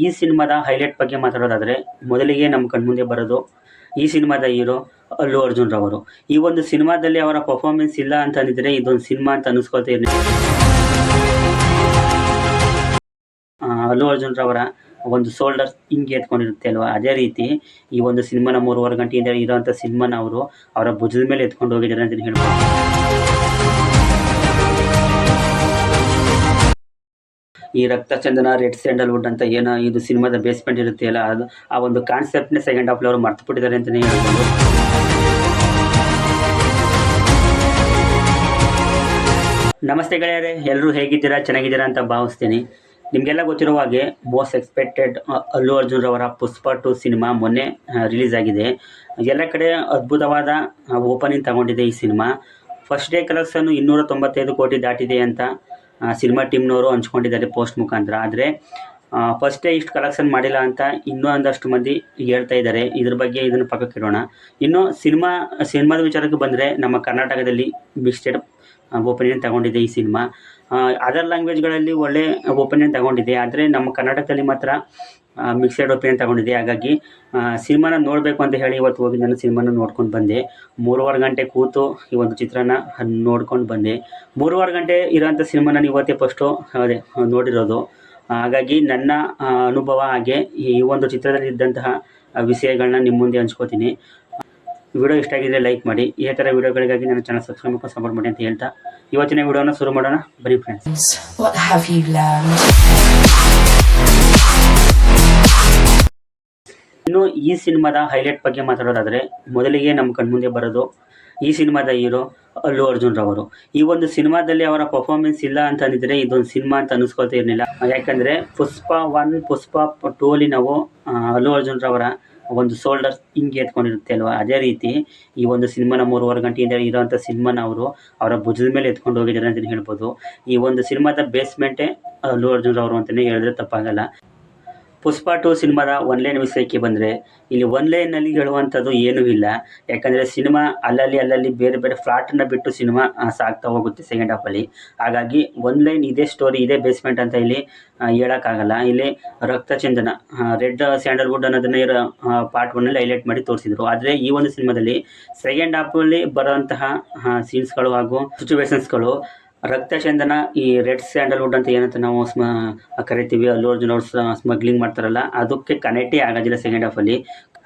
ಈ ಸಿನಿಮಾದ ಹೈಲೈಟ್ ಬಗ್ಗೆ ಮಾತಾಡೋದಾದರೆ ಮೊದಲಿಗೆ ನಮ್ಮ ಕಣ್ಮುಂದೆ ಬರೋದು ಈ ಸಿನಿಮಾದ ಹೀರೋ ಅಲ್ಲು ಅರ್ಜುನ್ ರವರು. ಈ ಒಂದು ಸಿನಿಮಾದಲ್ಲಿ ಅವರ ಪರ್ಫಾರ್ಮೆನ್ಸ್ ಇಲ್ಲ ಅಂತ ಅಂದಿದ್ರೆ ಇದೊಂದು ಸಿನಿಮಾ ಅಂತ ಅನ್ನಿಸ್ಕೊಳ್ತೀನಿ. ಅಲ್ಲು ಅರ್ಜುನ್ ರವರ ಒಂದು ಶೋಲ್ಡರ್ ಹಿಂಗೆ ಎತ್ಕೊಂಡಿರುತ್ತೆ ಅಲ್ವಾ, ಅದೇ ರೀತಿ ಈ ಒಂದು ಸಿನಿಮಾನ 3.5 ಗಂಟೆಯಿಂದ ಇರೋಂಥ ಸಿನಿಮಾನ ಅವರ ಭುಜದ ಮೇಲೆ ಎತ್ಕೊಂಡು ಹೋಗಿದ್ದಾರೆ ಅಂತ ಹೇಳ್ಬೋದು. ಈ ರಕ್ತಚಂದನ, ರೆಡ್ ಸ್ಯಾಂಡಲ್ವುಡ್ ಅಂತ ಏನೋ ಇದು ಸಿನಿಮಾದ ಬೇಸ್ಮೆಂಟ್ ಇರುತ್ತೆ ಅಲ್ಲ, ಅದು ಆ ಒಂದು ಕಾನ್ಸೆಪ್ಟ್ನೇ ಸೆಕೆಂಡ್ ಹಾಫ್ಲಿ ಅವರು ಮರ್ತು ಬಿಟ್ಟಿದ್ದಾರೆ ಅಂತಲೇ ಹೇಳ್ಬೋದು. ನಮಸ್ತೆ ಗೆಳೆಯರೇ, ಎಲ್ಲರೂ ಹೇಗಿದ್ದೀರಾ? ಚೆನ್ನಾಗಿದ್ದೀರಾ ಅಂತ ಭಾವಿಸ್ತೀನಿ. ನಿಮಗೆಲ್ಲ ಗೊತ್ತಿರುವ ಹಾಗೆ ಮೋಸ್ಟ್ ಎಕ್ಸ್ಪೆಕ್ಟೆಡ್ ಅಲ್ಲು ಅರ್ಜುನ್ ರವರ ಪುಷ್ಪ 2 ಸಿನಿಮಾ ಮೊನ್ನೆ ರಿಲೀಸ್ ಆಗಿದೆ. ಎಲ್ಲ ಕಡೆ ಅದ್ಭುತವಾದ ಓಪನಿಂಗ್ ತಗೊಂಡಿದೆ ಈ ಸಿನಿಮಾ. ಫಸ್ಟ್ ಡೇ ಕಲೆಕ್ಷನ್ 295 ಕೋಟಿ ದಾಟಿದೆ ಅಂತ ಸಿನಿಮಾ ಟೀಮ್ನವರು ಹಂಚ್ಕೊಂಡಿದ್ದಾರೆ ಪೋಸ್ಟ್ ಮುಖಾಂತರ. ಆದರೆ ಫಸ್ಟ್ ಡೇ ಇಷ್ಟು ಕಲೆಕ್ಷನ್ ಮಾಡಿಲ್ಲ ಅಂತ ಇನ್ನೂ ಒಂದಷ್ಟು ಮಂದಿ ಹೇಳ್ತಾ ಇದ್ದಾರೆ. ಇದ್ರ ಬಗ್ಗೆ ಇದನ್ನು ಪಕ್ಕಕ್ಕೆ ಇಡೋಣ. ಇನ್ನು ಸಿನಿಮಾದ ವಿಚಾರಕ್ಕೆ ಬಂದರೆ ನಮ್ಮ ಕರ್ನಾಟಕದಲ್ಲಿ ಮಿಕ್ಸ್ಟೆಡ್ ಓಪನಿಂಗ್ ತಗೊಂಡಿದೆ ಈ ಸಿನಿಮಾ. ಅದರ್ ಲ್ಯಾಂಗ್ವೇಜ್ಗಳಲ್ಲಿ ಒಳ್ಳೆ ಓಪನಿಂಗ್ ತಗೊಂಡಿದೆ, ಆದರೆ ನಮ್ಮ ಕರ್ನಾಟಕದಲ್ಲಿ ಮಾತ್ರ ಮಿಕ್ಸೆಡ್ ಒಪಿನಿಯನ್ ತಗೊಂಡಿದೆ. ಹಾಗಾಗಿ ಸಿನಿಮಾನ ನೋಡಬೇಕು ಅಂತ ಹೇಳಿ ಇವತ್ತು ಹೋಗಿ ನಾನು ಸಿನಿಮಾನ ನೋಡ್ಕೊಂಡು ಬಂದೆ. 3.5 ಗಂಟೆ ಕೂತು ಈ ಒಂದು ಚಿತ್ರನ ನೋಡ್ಕೊಂಡು ಬಂದೆ. 3.5 ಗಂಟೆ ಇರೋಂಥ ಸಿನಿಮಾ ನಾನು ಇವತ್ತೇ ಫಸ್ಟು ನೋಡಿರೋದು. ಹಾಗಾಗಿ ನನ್ನ ಅನುಭವ ಹಾಗೆ ಈ ಒಂದು ಚಿತ್ರದಲ್ಲಿ ಇದ್ದಂತಹ ವಿಷಯಗಳನ್ನ ನಿಮ್ಮ ಮುಂದೆ ಹಂಚ್ಕೋತೀನಿ. ವಿಡಿಯೋ ಇಷ್ಟ ಆಗಿದ್ರೆ ಲೈಕ್ ಮಾಡಿ. ಇದೇ ಥರ ವಿಡಿಯೋಗಳಿಗಾಗಿ ನನ್ನ ಚಾನಲ್ ಸಬ್ಸ್ಕ್ರೈಬ್ ಮಾಡ್ಕೊಂಡು ಸಪೋರ್ಟ್ ಮಾಡಿ ಅಂತ ಹೇಳ್ತಾ ಇವತ್ತಿನ ವಿಡಿಯೋನ ಶುರು ಮಾಡೋಣ. ಬರೀ ಫ್ರೆಂಡ್ಸ್, ಇನ್ನು ಈ ಸಿನಿಮಾದ ಹೈಲೈಟ್ ಬಗ್ಗೆ ಮಾತಾಡೋದಾದರೆ ಮೊದಲಿಗೆ ನಮ್ಮ ಕಣ್ಮುಂದೆ ಬರೋದು ಈ ಸಿನಿಮಾದ ಹೀರೋ ಅಲ್ಲು ಅರ್ಜುನ್ ರವರು. ಈ ಒಂದು ಸಿನಿಮಾದಲ್ಲಿ ಅವರ ಪರ್ಫಾರ್ಮೆನ್ಸ್ ಇಲ್ಲ ಅಂತ ಅಂದಿದ್ರೆ ಇದೊಂದು ಸಿನಿಮಾ ಅಂತ ಅನ್ನಿಸ್ಕೊಳ್ತಾ ಇರಲಿಲ್ಲ. ಯಾಕಂದರೆ ಪುಷ್ಪ 1, ಪುಷ್ಪ 2 ಅಲ್ಲಿ ನಾವು ಅಲ್ಲು ಅರ್ಜುನ್ ರವರ ಒಂದು ಶೋಲ್ಡರ್ ಹಿಂಗೆ ಎತ್ಕೊಂಡಿರುತ್ತೆ ಅಲ್ವಾ, ಅದೇ ರೀತಿ ಈ ಒಂದು ಸಿನಿಮಾನ 3.5 ಗಂಟೆಯಿಂದ ಇರೋಂಥ ಸಿನಿಮಾನ ಅವರ ಭುಜದ ಮೇಲೆ ಎತ್ಕೊಂಡು ಹೋಗಿದ್ದಾರೆ ಅಂತಲೇ ಹೇಳ್ಬೋದು. ಈ ಒಂದು ಸಿನಿಮಾದ ಬೇಸ್ಮೆಂಟೇ ಅಲ್ಲು ಅರ್ಜುನ್ ರವರು ಅಂತಲೇ ಹೇಳಿದ್ರೆ ತಪ್ಪಾಗಲ್ಲ. ಪುಷ್ಪ 2 ಸಿನಿಮಾದ ಒನ್ಲೈನ್ ವಿಷಯಕ್ಕೆ ಬಂದರೆ ಇಲ್ಲಿ ಒನ್ಲೈನಲ್ಲಿ ಹೇಳುವಂಥದ್ದು ಏನೂ ಇಲ್ಲ. ಯಾಕಂದರೆ ಸಿನಿಮಾ ಅಲ್ಲಲ್ಲಿ ಬೇರೆ ಬೇರೆ ಫ್ಲಾಟನ್ನು ಬಿಟ್ಟು ಸಿನಿಮಾ ಸಾಗ್ತಾ ಹೋಗುತ್ತೆ ಸೆಕೆಂಡ್ ಹಾಫಲ್ಲಿ. ಹಾಗಾಗಿ ಒನ್ಲೈನ್ ಇದೇ ಸ್ಟೋರಿ, ಇದೇ ಬೇಸ್ಮೆಂಟ್ ಅಂತ ಇಲ್ಲಿ ಹೇಳೋಕ್ಕಾಗಲ್ಲ. ಇಲ್ಲಿ ರಕ್ತಚಂದನ, ರೆಡ್ ಸ್ಯಾಂಡಲ್ವುಡ್ ಅನ್ನೋದನ್ನ ಪಾರ್ಟ್ 1 ಹೈಲೈಟ್ ಮಾಡಿ ತೋರಿಸಿದ್ರು. ಆದರೆ ಈ ಒಂದು ಸಿನಿಮಾದಲ್ಲಿ ಸೆಕೆಂಡ್ ಹಾಫಲ್ಲಿ ಬರೋಂತಹ ಸೀನ್ಸ್ಗಳು ಹಾಗೂ ಸಿಚುವೇಶನ್ಸ್ಗಳು ರಕ್ತಚಂದನ, ಈ ರೆಡ್ ಸ್ಯಾಂಡಲ್ವುಡ್ ಅಂತ ಏನಂತ ನಾವು ಕರಿತೀವಿ, ಅಲ್ಲು ಅರ್ಜುನ್ ಅವ್ರು ಸ್ಮಗ್ಲಿಂಗ್ ಮಾಡ್ತಾರಲ್ಲ, ಅದಕ್ಕೆ ಕನೆಕ್ಟೇ ಆಗೋದಿಲ್ಲ ಸೆಕೆಂಡ್ ಹಾಫಲ್ಲಿ.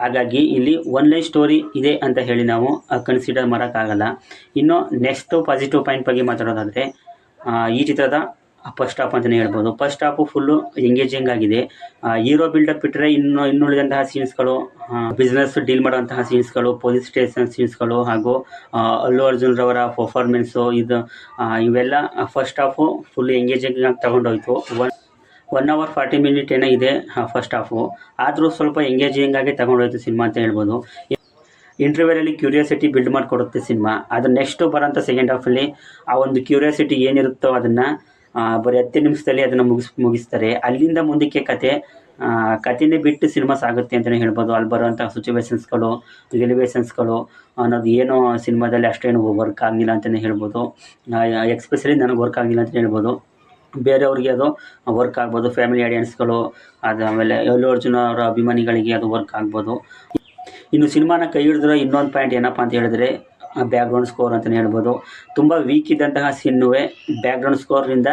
ಹಾಗಾಗಿ ಇಲ್ಲಿ ಒನ್ಲೈನ್ ಸ್ಟೋರಿ ಇದೆ ಅಂತ ಹೇಳಿ ನಾವು ಕನ್ಸಿಡರ್ ಮಾಡೋಕ್ಕಾಗಲ್ಲ. ಇನ್ನು ನೆಕ್ಸ್ಟ್ ಪಾಸಿಟಿವ್ ಪಾಯಿಂಟ್ ಬಗ್ಗೆ ಮಾತಾಡೋದಾದರೆ ಈ ಚಿತ್ರದ ಫಸ್ಟ್ ಹಾಫ್ ಅಂತಲೇ ಹೇಳ್ಬೋದು. ಫಸ್ಟ್ ಹಾಫು ಫುಲ್ಲು ಎಂಗೇಜಿಂಗ್ ಆಗಿದೆ. ಹೀರೋ ಬಿಲ್ಡಪ್ ಬಿಟ್ಟರೆ ಇನ್ನುಳಿದಂತಹ ಸೀನ್ಸ್ಗಳು, ಬಿಸ್ನೆಸ್ ಡೀಲ್ ಮಾಡುವಂತಹ ಸೀನ್ಸ್ಗಳು, ಪೊಲೀಸ್ ಸ್ಟೇಷನ್ ಸೀನ್ಸ್ಗಳು ಹಾಗೂ ಅಲ್ಲು ಅರ್ಜುನ್ ರವರ ಪರ್ಫಾರ್ಮೆನ್ಸು ಇವೆಲ್ಲ ಫಸ್ಟ್ ಹಾಫು ಫುಲ್ ಎಂಗೇಜಿಂಗ್ ಆಗಿ ತಗೊಂಡೋಯ್ತು. 1 hour 40 minutes ಏನೋ ಇದೆ ಫಸ್ಟ್ ಹಾಫು, ಆದರೂ ಸ್ವಲ್ಪ ಎಂಗೇಜಿಂಗ್ ಆಗಿ ತಗೊಂಡೋಯ್ತು ಸಿನಿಮಾ ಅಂತ ಹೇಳ್ಬೋದು. ಇಂಟರ್ವ್ಯೂರಲ್ಲಿ ಕ್ಯೂರಿಯಾಸಿಟಿ ಬಿಲ್ಡ್ ಮಾಡಿಕೊಡುತ್ತೆ ಸಿನಿಮಾ. ಅದು ನೆಕ್ಸ್ಟು ಬರೋಂಥ ಸೆಕೆಂಡ್ ಹಾಫಲ್ಲಿ ಆ ಒಂದು ಕ್ಯೂರಿಯಾಸಿಟಿ ಏನಿರುತ್ತೋ ಅದನ್ನು ಬರೀ 10 ನಿಮಿಷದಲ್ಲಿ ಅದನ್ನು ಮುಗಿಸ್ತಾರೆ. ಅಲ್ಲಿಂದ ಮುಂದಕ್ಕೆ ಕಥೆನೇ ಬಿಟ್ಟು ಸಿನಿಮಾ ಸಾಗುತ್ತೆ ಅಂತಲೇ ಹೇಳ್ಬೋದು. ಅಲ್ಲಿ ಬರುವಂಥ ಸಿಚುವೇಶನ್ಸ್ಗಳು, ಎಲಿವೇಶನ್ಸ್ಗಳು ಅನ್ನೋದು ಏನೋ ಸಿನಿಮಾದಲ್ಲಿ ಅಷ್ಟೇನು ವರ್ಕ್ ಆಗಿಲ್ಲ ಅಂತಲೇ ಹೇಳ್ಬೋದು. ಎಕ್ಸ್ಪೆಷಲಿ ನನಗೆ ವರ್ಕ್ ಆಗಿಲ್ಲ ಅಂತ ಹೇಳ್ಬೋದು. ಬೇರೆಯವ್ರಿಗೆ ಅದು ವರ್ಕ್ ಆಗ್ಬೋದು, ಫ್ಯಾಮಿಲಿ ಆಡಿಯನ್ಸ್ಗಳು, ಅದು ಆಮೇಲೆ ಅಲ್ಲು ಅರ್ಜುನ್ ಅವರ ಅಭಿಮಾನಿಗಳಿಗೆ ಅದು ವರ್ಕ್ ಆಗ್ಬೋದು. ಇನ್ನು ಸಿನಿಮಾನ ಕೈ ಹಿಡಿದ್ರೆ ಇನ್ನೊಂದು ಪಾಯಿಂಟ್ ಏನಪ್ಪ ಅಂತ ಹೇಳಿದ್ರೆ ಬ್ಯಾಕ್ಗ್ರೌಂಡ್ ಸ್ಕೋರ್ ಅಂತಲೇ ಹೇಳ್ಬೋದು. ತುಂಬ ವೀಕ್ ಇದ್ದಂತಹ ಸಿನ್ನುವೆ ಬ್ಯಾಕ್ಗ್ರೌಂಡ್ ಸ್ಕೋರ್ನಿಂದ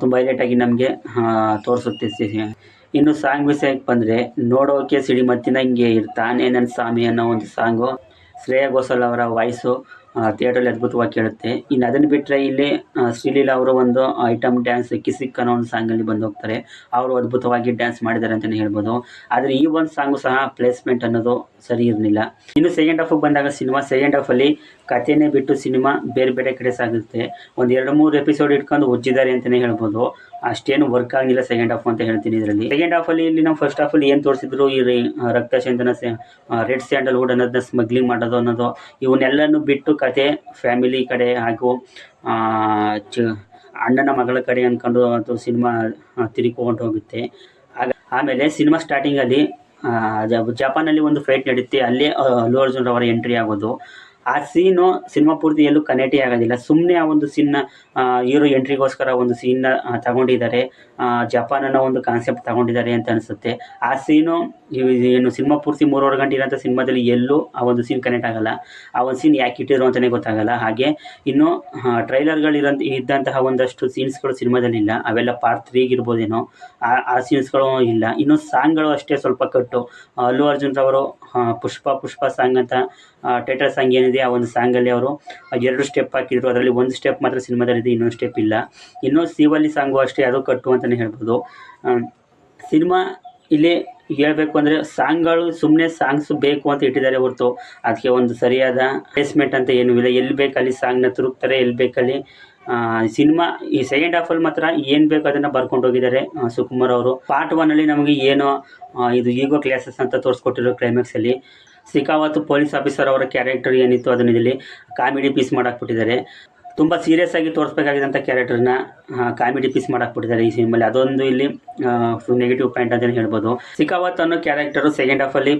ತುಂಬ ಹೈಲೈಟಾಗಿ ನಮಗೆ ತೋರಿಸುತ್ತೆ. ಇನ್ನು ಸಾಂಗ್ ವಿಷಯಕ್ಕೆ ಬಂದರೆ ನೋಡೋಕೆ ಸಿಡಿಮತ್ತಿನ ಹಿಂಗೆ ಇರ್ತಾನೆ ನನ್ನ ಸ್ವಾಮಿ ಅನ್ನೋ ಒಂದು ಸಾಂಗು ಶ್ರೇಯಾ ಘೋಷಾಲ್ ಅವರ ವಾಯ್ಸು ಥಿಯೇಟ್ರಲ್ಲಿ ಅದ್ಭುತವಾಗಿ ಕೇಳುತ್ತೆ. ಇನ್ನು ಅದನ್ನು ಬಿಟ್ಟರೆ ಇಲ್ಲಿ ಶ್ರೀಲೀಲಾ ಅವರು ಒಂದು ಐಟಮ್ ಡ್ಯಾನ್ಸ್ ಕಿಸಿಕ್ ಅನ್ನೋ ಒಂದು ಸಾಂಗಲ್ಲಿ ಬಂದು ಹೋಗ್ತಾರೆ. ಅವರು ಅದ್ಭುತವಾಗಿ ಡ್ಯಾನ್ಸ್ ಮಾಡಿದ್ದಾರೆ ಅಂತಲೇ ಹೇಳ್ಬೋದು. ಆದರೆ ಈ ಒಂದು ಸಾಂಗು ಸಹ ಪ್ಲೇಸ್ಮೆಂಟ್ ಅನ್ನೋದು ಸರಿ ಇರಲಿಲ್ಲ. ಇನ್ನು ಸೆಕೆಂಡ್ ಹಾಫಿಗೆ ಬಂದಾಗ ಸೆಕೆಂಡ್ ಹಾಫಲ್ಲಿ ಕಥೆನೇ ಬಿಟ್ಟು ಸಿನಿಮಾ ಬೇರೆ ಬೇರೆ ಕಡೆ ಸಾಗುತ್ತೆ. ಒಂದು 2-3 ಎಪಿಸೋಡ್ ಇಟ್ಕೊಂಡು ಉಜ್ಜಿದ್ದಾರೆ ಅಂತಲೇ ಹೇಳ್ಬೋದು. ಅಷ್ಟೇನು ವರ್ಕ್ ಆಗಲಿಲ್ಲ ಸೆಕೆಂಡ್ ಹಾಫ್ ಅಂತ ಹೇಳ್ತೀನಿ. ಇದರಲ್ಲಿ ಸೆಕೆಂಡ್ ಹಾಫಲ್ಲಿ ಇಲ್ಲಿ ನಾವು ಫಸ್ಟ್ ಹಾಫಲ್ಲಿ ಏನು ತೋರಿಸಿದ್ರು, ಈ ರಕ್ತಚಂದನ, ರೆಡ್ ಸ್ಯಾಂಡಲ್ವುಡ್ ಅನ್ನೋದನ್ನ ಸ್ಮಗ್ಲಿಂಗ್ ಮಾಡೋದು ಅನ್ನೋದು, ಇವನ್ನೆಲ್ಲನೂ ಬಿಟ್ಟು ಕತೆ ಫ್ಯಾಮಿಲಿ ಕಡೆ ಹಾಗೂ ಅಣ್ಣನ ಮಗಳ ಕಡೆ ಅಂದ್ಕೊಂಡು ಅದು ಸಿನಿಮಾ ತಿರುಗಿಕೊಂಡು ಹೋಗುತ್ತೆ. ಆಮೇಲೆ ಸಿನಿಮಾ ಸ್ಟಾರ್ಟಿಂಗಲ್ಲಿ ಜಪಾನಲ್ಲಿ ಒಂದು ಫೈಟ್ ನಡೆಯುತ್ತೆ. ಅಲ್ಲೇ ಅಲ್ಲು ಅರ್ಜುನ್ ಅವರ ಎಂಟ್ರಿ ಆಗೋದು. ಆ ಸೀನು ಸಿನಿಮಾ ಪೂರ್ತಿ ಎಲ್ಲೂ ಕನೆಕ್ಟೇ ಆಗೋದಿಲ್ಲ. ಸುಮ್ಮನೆ ಆ ಒಂದು ಸೀನ್ನ ಹೀರೋ ಎಂಟ್ರಿಗೋಸ್ಕರ ಒಂದು ಸೀನ್ನ ತಗೊಂಡಿದ್ದಾರೆ. ಜಪಾನ್ ಅನ್ನೋ ಒಂದು ಕಾನ್ಸೆಪ್ಟ್ ತಗೊಂಡಿದ್ದಾರೆ ಅಂತ ಅನಿಸುತ್ತೆ. ಆ ಸೀನು ಏನು ಸಿನಿಮಾ ಪೂರ್ತಿ 3.5 ಗಂಟೆ ಇರೋಂಥ ಸಿನಿಮಾದಲ್ಲಿ ಎಲ್ಲೂ ಆ ಒಂದು ಸೀನ್ ಕನೆಕ್ಟ್ ಆಗಲ್ಲ. ಆ ಒಂದು ಸೀನ್ ಯಾಕೆ ಇಟ್ಟಿದ್ರು ಅಂತಲೇ ಗೊತ್ತಾಗಲ್ಲ. ಹಾಗೆ ಇನ್ನು ಇದ್ದಂತಹ ಒಂದಷ್ಟು ಸೀನ್ಸ್ಗಳು ಸಿನಿಮಾದಲ್ಲಿಲ್ಲ. ಅವೆಲ್ಲ ಪಾರ್ಟ್ 3 ಇರ್ಬೋದೇನೋ. ಆ ಸೀನ್ಸ್ಗಳು ಇಲ್ಲ. ಇನ್ನು ಸಾಂಗ್ಗಳು ಅಷ್ಟೇ ಸ್ವಲ್ಪ ಕಟ್ಟು. ಅಲ್ಲು ಅರ್ಜುನ್ ರವರು ಪುಷ್ಪ ಸಾಂಗ್ ಅಂತ ಟೈಟಲ್ ಸಾಂಗ್ ಏನಿದೆ, ಆ ಒಂದು ಸಾಂಗಲ್ಲಿ ಅವರು 2 ಸ್ಟೆಪ್ ಹಾಕಿದ್ರು. ಅದರಲ್ಲಿ ಒಂದು ಸ್ಟೆಪ್ ಮಾತ್ರ ಸಿನಿಮಾದಲ್ಲಿದೆ, ಇನ್ನೊಂದು ಸ್ಟೆಪ್ ಇಲ್ಲ. ಇನ್ನು ಶಿವಲ್ಲಿ ಸಾಂಗು ಅಷ್ಟೇ, ಅದು ಕಟ್ಟು ಅಂತಲೇ ಹೇಳ್ಬೋದು. ಸಿನಿಮಾ ಇಲ್ಲಿ ಹೇಳಬೇಕು ಅಂದರೆ ಸಾಂಗ್ಗಳು ಸುಮ್ಮನೆ ಸಾಂಗ್ಸ್ ಬೇಕು ಅಂತ ಇಟ್ಟಿದ್ದಾರೆ ಹೊರತು ಅದಕ್ಕೆ ಒಂದು ಸರಿಯಾದ ಪ್ಲೇಸ್ಮೆಂಟ್ ಅಂತ ಏನೂ ಇಲ್ಲ. ಎಲ್ಲಿ ಬೇಕಲ್ಲಿ ಸಾಂಗ್ನ ತುರುಕ್ತಾರೆ, ಎಲ್ಲಿ ಬೇಕಲ್ಲಿ ಸಿನಿಮಾ ಈ ಸೆಕೆಂಡ್ ಹಾಫಲ್ಲಿ ಮಾತ್ರ ಏನು ಬೇಕು ಅದನ್ನು ಬರ್ಕೊಂಡು ಹೋಗಿದ್ದಾರೆ ಸುಕುಮಾರ್ ಅವರು. ಪಾರ್ಟ್ 1 ನಮಗೆ ಏನೋ ಇದು ಈಗೋ ಕ್ಲಾಸಸ್ ಅಂತ ತೋರಿಸ್ಕೊಟ್ಟಿರೋ ಕ್ಲೈಮ್ಯಾಕ್ಸಲ್ಲಿ ಸಿಕಾವತ್ತು ಪೊಲೀಸ್ ಆಫೀಸರ್ ಅವರ ಕ್ಯಾರೆಕ್ಟರ್ ಏನಿತ್ತು ಅದನ್ನು ಇಲ್ಲಿ ಕಾಮಿಡಿ ಪೀಸ್ ಮಾಡಾಕ್ಬಿಟ್ಟಿದ್ದಾರೆ. ತುಂಬ ಸೀರಿಯಸ್ ಆಗಿ ತೋರಿಸ್ಬೇಕಾಗಿದ್ದಂಥ ಕ್ಯಾರೆಕ್ಟರ್ನ ಕಾಮಿಡಿ ಪೀಸ್ ಮಾಡಾಕ್ಬಿಟ್ಟಿದ್ದಾರೆ ಈ ಸಿನಿಮಾಲಿ. ಅದೊಂದು ಇಲ್ಲಿ ನೆಗೆಟಿವ್ ಪಾಯಿಂಟ್ ಅಂತಲೇ ಹೇಳ್ಬೋದು. ಸಿಕಾವತ್ ಅನ್ನೋ ಕ್ಯಾರೆಕ್ಟರು ಸೆಕೆಂಡ್ ಹಾಫಲ್ಲಿ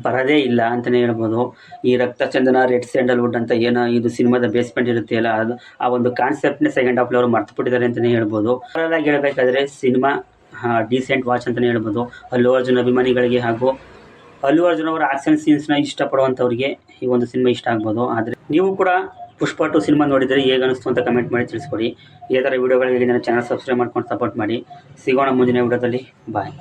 ಬರೋದೇ ಇಲ್ಲ ಅಂತಲೇ ಹೇಳ್ಬೋದು. ಈ ರಕ್ತಚಂದನ, ರೆಡ್ ಸ್ಯಾಂಡಲ್ವುಡ್ ಅಂತ ಏನೋ ಇದು ಸಿನಿಮಾದ ಬೇಸ್ಮೆಂಟ್ ಇರುತ್ತೆ ಅಲ್ಲ, ಅದು ಆ ಒಂದು ಕಾನ್ಸೆಪ್ಟ್ನೇ ಸೆಕೆಂಡ್ ಹಾಫಲ್ಲಿ ಅವರು ಮರ್ತುಬಿಟ್ಟಿದ್ದಾರೆ ಅಂತಲೇ ಹೇಳ್ಬೋದು. ಓವರಾಲಾಗಿ ಹೇಳಬೇಕಾದ್ರೆ ಸಿನಿಮಾ ಡೀಸೆಂಟ್ ವಾಚ್ ಅಂತಲೇ ಹೇಳ್ಬೋದು. ಅಲ್ಲು ಅರ್ಜುನ್ ಅಭಿಮಾನಿಗಳಿಗೆ ಹಾಗೂ ಅಲ್ಲು ಅರ್ಜುನ್ ಅವರ ಆಕ್ಷನ್ ಸೀನ್ಸ್ನ ಇಷ್ಟಪಡುವಂಥವ್ರಿಗೆ ಈ ಒಂದು ಸಿನಿಮಾ ಇಷ್ಟ ಆಗ್ಬೋದು. ಆದರೆ ನೀವು ಕೂಡ ಪುಷ್ಪ 2 ಸಿನಿಮಾ ನೋಡಿದರೆ ಹೇಗೆ ಅನಿಸ್ತು ಅಂತ ಕಮೆಂಟ್ ಮಾಡಿ ತಿಳಿಸ್ಕೊಡಿ. ಇದೇ ಥರ ವೀಡಿಯೋಗಳಿಗೆ ನನ್ನ ಚಾನಲ್ ಸಬ್ಸ್ಕ್ರೈಬ್ ಮಾಡ್ಕೊಂಡು ಸಪೋರ್ಟ್ ಮಾಡಿ. ಸಿಗೋಣ ಮುಂದಿನ ವೀಡಿಯೋದಲ್ಲಿ. ಬಾಯ್.